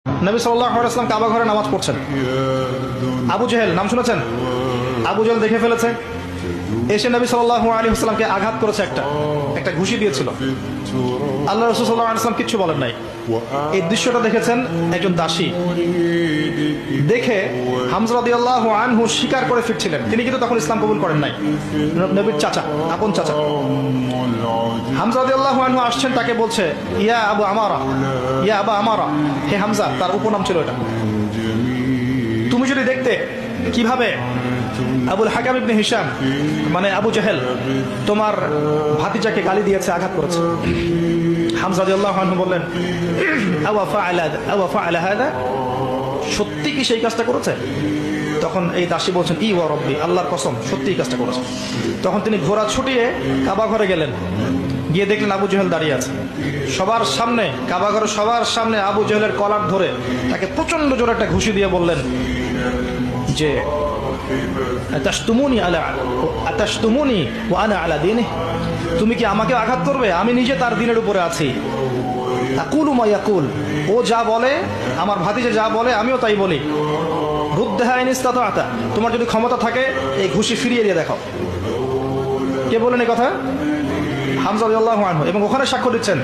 নবী সাল্লাল্লাহু আলাইহি ওয়াসাল্লাম কাবা ঘরে নামাজ পড়ছেন। আবু জেহেল নাম শুনেছেন? আবু জেহেল দেখে ফেলেছে, এসে নবী সাল্লাল্লাহু আলাইহি ওয়াসাল্লামকে আঘাত করেছে, একটা ঘুষি দিয়েছিল। আল্লাহ রাসূল সাল্লাল্লাহু আলাইহি ওয়াসাল্লাম কিচ্ছু বলেন নাই। এই দৃশ্যটা দেখেছেন একজন দাসী, দেখে হামজা রাদিয়াল্লাহু আনহু স্বীকার করে ফিরছিলেন। তিনি কিন্তু তখন ইসলাম কবুল করেন নাই, নবীর চাচা, আপন চাচা। হামজা রাদিয়াল্লাহু আনহু আসছেন, তাকে বলছে ইয়া আবু আমারা, ইয়া আবা আমারা, হে হামজা, তার উপনাম ছিল এটা। তুমি যদি দেখতে কিভাবে আবুল হাকাম ইবনে হিশাম মানে আবু জেহেল তোমার ভাতিজাকে গালি দিয়েছে, আঘাত করেছে। হামজা রাদিয়াল্লাহু আনহু বললেন আওয়া ফাআলা হাদা, সত্যি কি সেই কাজটা করেছে? তখন এই দাসী বলছেন ই ওয়া রব্বি, আল্লাহর কসম সত্যি এই কাজটা করেছে। তখন তিনি ঘোড়া ছুটিয়ে কাবা ঘরে গেলেন, গিয়ে দেখলেন আবু জেহেল দাঁড়িয়ে আছে সবার সামনে, কাবা ঘরে সবার সামনে আবু জেহেলের কলার ধরে তাকে প্রচন্ড জোরে একটা ঘুষি দিয়ে বললেন যে আতাশতুমুনি ওয়া আনা আলা দীনিহি, তুমি কি আমাকে আঘাত করবে? আমি নিজে তার দিনের উপরে আছি। আকুলু মা ইয়াকুল, ও যা বলে, আমার ভাতিজা যা বলে আমিও তাই বলি। রুদ্দাহা ইন ইসতাতা'তা, তোমার যদি ক্ষমতা থাকে এই ঘুষি ফিরিয়ে দিয়ে দেখাও। কে বলেন এই কথা? হামজা রাদিয়াল্লাহু আনহু। এবং ওখানে সাক্ষ্য দিচ্ছেন